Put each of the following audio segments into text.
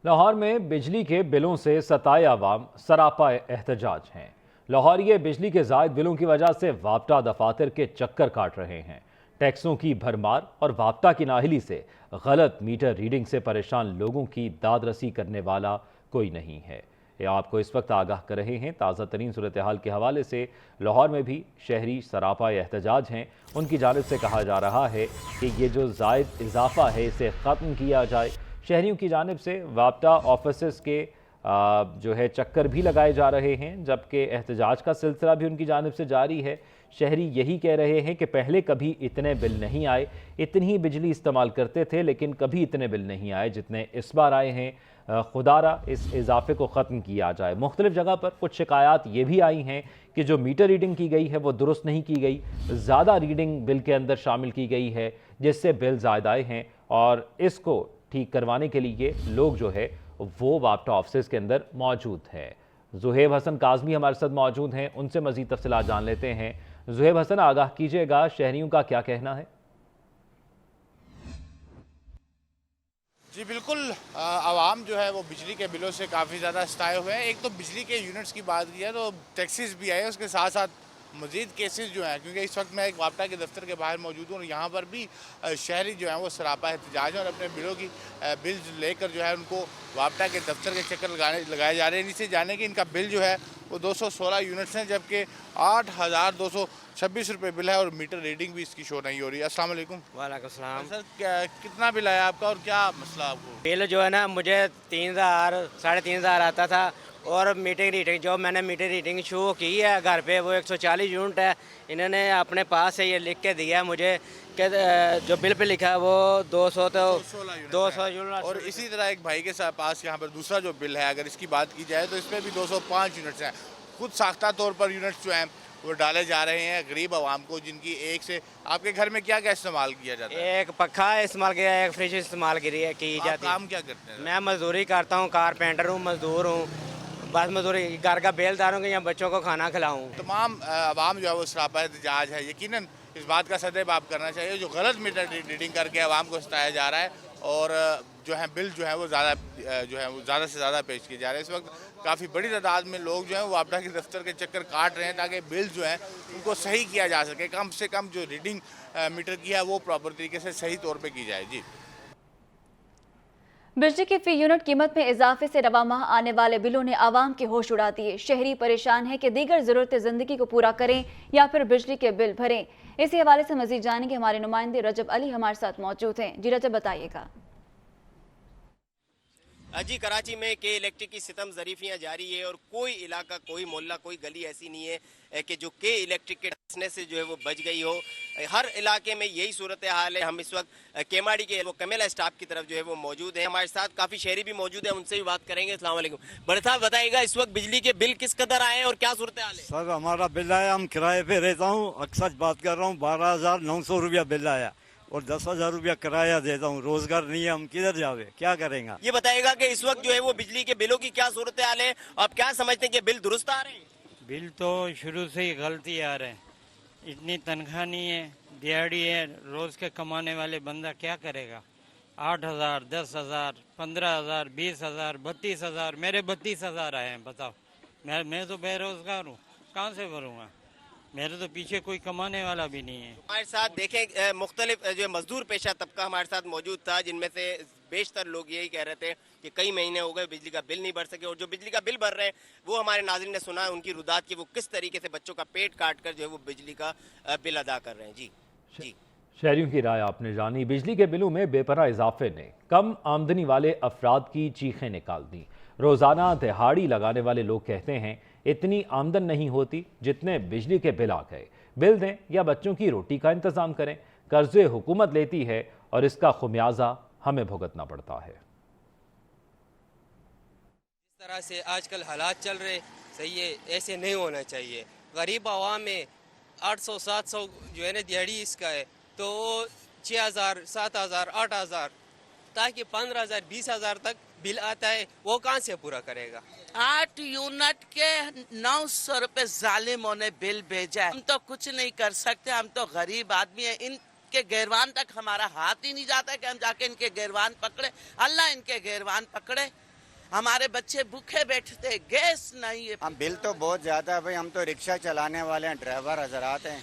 लाहौर में बिजली के बिलों से सताए अवाम सरापा एहतजाज हैं। लाहौरिये बिजली के जायद बिलों की वजह से वापटा दफातर के चक्कर काट रहे हैं। टैक्सों की भरमार और वापटा की नाहिली से गलत मीटर रीडिंग से परेशान लोगों की दादरसी करने वाला कोई नहीं है। ये आपको इस वक्त आगाह कर रहे हैं। ताज़ा तरीन सूरत हाल के हवाले से लाहौर में भी शहरी सरापा एहतजाज हैं। उनकी जानिब से कहा जा रहा है कि ये जो जायद इजाफा है इसे ख़त्म किया जाए। शहरियों की जानिब से वापटा ऑफिस के जो है चक्कर भी लगाए जा रहे हैं, जबकि एहतजाज का सिलसिला भी उनकी जानिब से जारी है। शहरी यही कह रहे हैं कि पहले कभी इतने बिल नहीं आए, इतनी ही बिजली इस्तेमाल करते थे, लेकिन कभी इतने बिल नहीं आए जितने इस बार आए हैं। खुदारा इस इजाफे को ख़त्म किया जाए। मुख्तलिफ जगह पर कुछ शिकायत ये भी आई हैं कि जो मीटर रीडिंग की गई है वो दुरुस्त नहीं की गई, ज़्यादा रीडिंग बिल के अंदर शामिल की गई है जिससे बिल ज़्यादा आए हैं। और इसको ठीक करवाने के लिए लोग जो है वो वापटा ऑफिस के अंदर मौजूद है। जुहेब हसन काज़मी हमारे साथ मौजूद हैं, उनसे मज़ीद तफसीलात जान लेते हैं। जुहेब हसन, आगाह कीजिएगा, शहरियों का क्या कहना है? जी बिल्कुल, आवाम जो है वो बिजली के बिलों से काफ़ी ज़्यादा सताए हुए हैं। एक तो बिजली के यूनिट्स की बात की है तो टैक्सेस भी आए, उसके साथ साथ मज़ीद केसेस जो हैं, क्योंकि इस वक्त मैं एक वापटा के दफ्तर के बाहर मौजूद हूँ और यहाँ पर भी शहरी जो हैं वो सरापा एहतजाज हैं और अपने बिलों की बिल लेकर जो है उनको वापटा के दफ्तर के चक्कर लगाए जा रहे हैं। नीचे जाने के इनका बिल जो है वो 216 यूनिट्स हैं, जबकि 8,226 रुपये बिल है और मीटर रीडिंग भी इसकी शो नहीं हो रही है। अस्सलाम वालेकुम। वालेकुम सलाम। सर कितना बिल आया आपका और क्या मसला आपको? बिल जो है ना, मुझे 3,000 3,500 आता था और मीटर रीडिंग जो मैंने मीटर रीडिंग शुरू की है घर पे वो 140 यूनिट है। इन्होंने अपने पास से ये लिख के दिया है मुझे कि जो बिल पे लिखा है वो 200 तो 200 यूनिट। और इसी तरह एक भाई के साथ पास यहाँ पर दूसरा जो बिल है, अगर इसकी बात की जाए तो इसमें भी 205 यूनिट्स हैं। खुद साख्ता तौर पर यूनिट्स जो हैं वो डाले जा रहे हैं गरीब आवाम को, जिनकी एक से आपके घर में क्या क्या इस्तेमाल किया जाता है? एक पखा इस्तेमाल किया, एक फ्रिज इस्तेमाल की जाती है। काम क्या करते हैं? मैं मजदूरी करता हूँ, कारपेंटर हूँ, मजदूर हूँ, बस मजदूरी घर का बेलदार हूँ या बच्चों को खाना खिलाऊँ। तमाम आवाम जो है वो सरापा एहतजाज है। यकीनन इस बात का सदैव करना चाहिए जो गलत मीटर रीडिंग करके आवाम को सताया जा रहा है और जो है बिल जो है वो ज़्यादा से ज़्यादा पेश किए जा रहे हैं। इस वक्त काफ़ी बड़ी तादाद में लोग जो हैं वो वापटा के दफ्तर के चक्कर काट रहे हैं ताकि बिल जो है उनको सही किया जा सके। कम से कम जो रीडिंग मीटर की है वो प्रॉपर तरीके से सही तौर पर की जाए। जी, बिजली की फी यूनिट कीमत में इजाफे से रवा माह आने वाले बिलों ने आवाम के होश उड़ा दिए। शहरी परेशान है कि दीगर जरूरतें जिंदगी को पूरा करें या फिर बिजली के बिल भरें। इसी हवाले से मजीद जानेंगे, हमारे नुमाइंदे रजब अली हमारे साथ मौजूद हैं। जी रजब, बताइएगा। जी, कराची में के इलेक्ट्रिक की सितम ज़रीफियाँ जारी है और कोई इलाका, कोई मोहल्ला, कोई गली ऐसी नहीं है कि जो के इलेक्ट्रिक के धंसने से जो है वो बच गई हो। हर इलाके में यही सूरत हाल है। हम इस वक्त केमाड़ी के वो कमेला स्टाफ की तरफ जो है वो मौजूद है। हमारे साथ काफ़ी शहरी भी मौजूद है, उनसे भी बात करेंगे। अस्सलाम वालेकुम। बड़े साहब, बताइएगा इस वक्त बिजली के बिल किस कदर आए हैं और क्या सूरत हाल है? सर, हमारा बिल आया, हम किराए पे रहता हूँ, अक्सर बात कर रहा हूँ, 12,900 रुपया बिल आया और 10,000 रुपया किराया देता हूँ। रोजगार नहीं है, हम किधर जावे, क्या करेंगे? ये बताइएगा कि इस वक्त जो है वो बिजली के बिलों की क्या सूरत हाल है? आप क्या समझते हैं कि बिल दुरुस्त आ रहे हैं? बिल तो शुरू से ही गलती आ रहे हैं। इतनी तनख्वाह नहीं है, दिहाड़ी है, रोज के कमाने वाले बंदा क्या करेगा? 8,000, 10,000, 15,000, 20,000, 32,000, मेरे 32,000 आए हैं। बताओ, मैं तो बेरोजगार हूँ, कहाँ से भरूँगा? मेरे तो पीछे कोई कमाने वाला भी नहीं है। हमारे साथ देखें मुख्तलिफ जो मजदूर पेशा तबका हमारे साथ मौजूद था, जिनमें से बेशतर लोग यही कह रहे थे कि कई महीने हो गए बिजली का बिल नहीं भर सके और जो बिजली का बिल भर रहे हैं वो हमारे नाज़रीन ने सुना उनकी रुदात की, वो किस तरीके से बच्चों का पेट काट कर जो है वो बिजली का बिल अदा कर रहे हैं। जी जी, शहरियों की राय आपने जानी। बिजली के बिलों में बेपनाह इजाफे ने कम आमदनी वाले अफराद की चीखें निकाल दी। रोजाना दिहाड़ी लगाने वाले लोग कहते हैं इतनी आमदन नहीं होती जितने बिजली के बिल आ गए। बिल दें या बच्चों की रोटी का इंतजाम करें, कर्जे हुकूमत लेती है और इसका खुमियाजा हमें भुगतना पड़ता है। इस तरह से आजकल हालात चल रहे सही है, ऐसे नहीं होना चाहिए। गरीब आवाम में 800-700 जो है ना दिहाड़ी इसका है तो 6,000, 7,000, 8,000 ताकि 15,000, 20,000 तक बिल आता है, वो कहाँ से पूरा करेगा? 8 यूनिट के 900 रुपए जालिमों ने बिल भेजा है। हम तो कुछ नहीं कर सकते, हम तो गरीब आदमी है। इनके गिरवान तक हमारा हाथ ही नहीं जाता कि हम जाके इनके गिरवान पकड़े। अल्लाह इनके गिरवान पकड़े हमारे बच्चे भूखे बैठते, गैस नहीं है। हम बिल तो बहुत ज्यादा है भाई, हम तो रिक्शा चलाने वाले हैं, ड्राइवर हजरात हैं,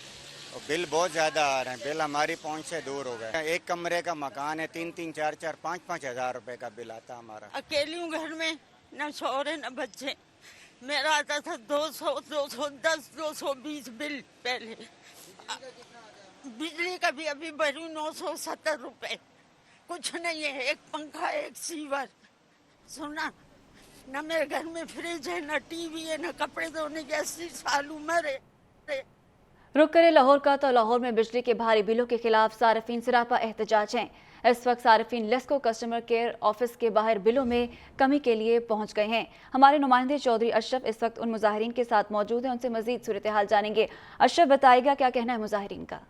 और बिल बहुत ज्यादा आ रहे हैं। बिल हमारी पहुंच से दूर हो गए। एक कमरे का मकान है, 3-3, 4-4, 5-5 हजार रुपए का बिल आता हमारा। अकेली हूँ घर में, न शौहर न बच्चे। मेरा आता था 200, 210, 220 बिल पहले। बिजली का भी अभी भरू 970 रुपए। कुछ नहीं है, एक पंखा, एक सीवर। सुना न मेरे घर में फ्रिज है, न टीवी है, न कपड़े धोने की 80 साल उम्र है। रुक करे लाहौर का, तो लाहौर में बिजली के भारी बिलों के खिलाफ सार्फिन सरापा एहतजाज हैं। इस वक्त सार्फिन लेस्को कस्टमर केयर ऑफिस के बाहर बिलों में कमी के लिए पहुंच गए हैं। हमारे नुमाइंदे चौधरी अशरफ इस वक्त उन मुजाहिरीन के साथ मौजूद हैं, उनसे मजीद सूरत हाल जानेंगे। अशरफ, बताएगा क्या कहना है मुजाहिरीन का?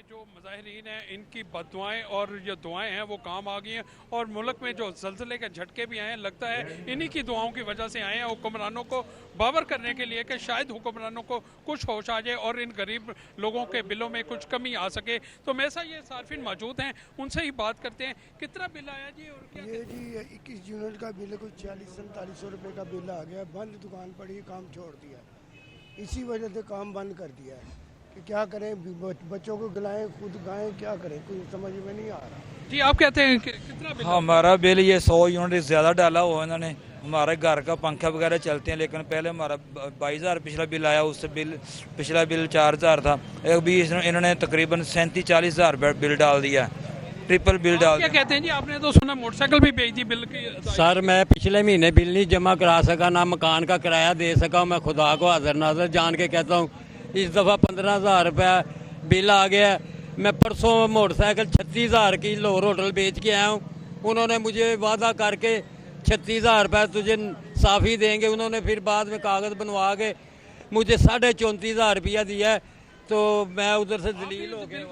जो मुजाहिरीन हैं इनकी बददुआएं और जो दुआएं हैं वो काम आ गई हैं, और मुल्क में जो ज़लज़ले के झटके भी आए हैं, लगता है इन्हीं की दुआओं की वजह से आए हैं, हुक्मरानों को बावर करने के लिए कि शायद हुक्मरानों को कुछ होश आ जाए और इन गरीब लोगों के बिलों में कुछ कमी आ सके। तो मेरे साथ ये सार्फिन मौजूद हैं, उनसे ही बात करते हैं। कितना बिल आया जी? और क्या ये जी 21 यूनिट का बिल है, कुछ 40-47 रुपये का बिल आ गया। बंद दुकान पड़ी, काम छोड़ दिया, इसी वजह से काम बंद कर दिया है कि क्या करें, बच्चों को खिलाएं, खुद खाएं, क्या करें, कुछ समझ में नहीं आ रहा। जी आप कहते हैं कि कितना बिल? हमारा बिल ये 100 यूनिट ज़्यादा डाला हुआ इन्होंने। हमारे घर का पंखा वगैरह चलते हैं, लेकिन पहले हमारा 22,000 पिछला बिल आया, उससे पिछला बिल 4,000 था। अभी इन्होंने तकरीबन 37-40 हज़ार बिल डाल दिया, ट्रिपल बिल डाल दिया। क्या कहते हैं जी? आपने तो सुना मोटरसाइकिल भी बेच दी बिल की। सर मैं पिछले महीने बिल नहीं जमा करा सका, ना मकान का किराया दे सका। मैं खुदा को हाजिर नाज़र जान के कहता हूँ, इस दफ़ा 15,000 रुपया बिल आ गया। मैं परसों मोटरसाइकिल 36,000 की लाहौर होटल बेच के आया हूँ। उन्होंने मुझे वादा करके 36,000 रुपये तुझे साफ़ी देंगे, उन्होंने फिर बाद में कागज़ बनवा के मुझे 34,500 रुपया दिया है। तो मैं उधर से दलील हो गया। तो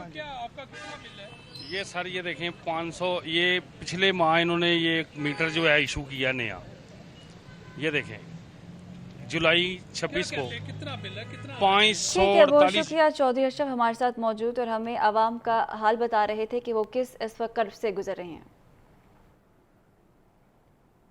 क्या आपका कितना बिल है? ये सर ये देखें 500, ये पिछले माह इन्होंने ये मीटर जो है इशू किया नया, ये देखें जुलाई 26 को। कितना बिल है? कितना? 548। शुक्रिया चौधरी अशरफ हमारे साथ मौजूद और हमें आवाम का हाल बता रहे थे कि वो किस इस वक्त कर्ब से गुजर रहे हैं।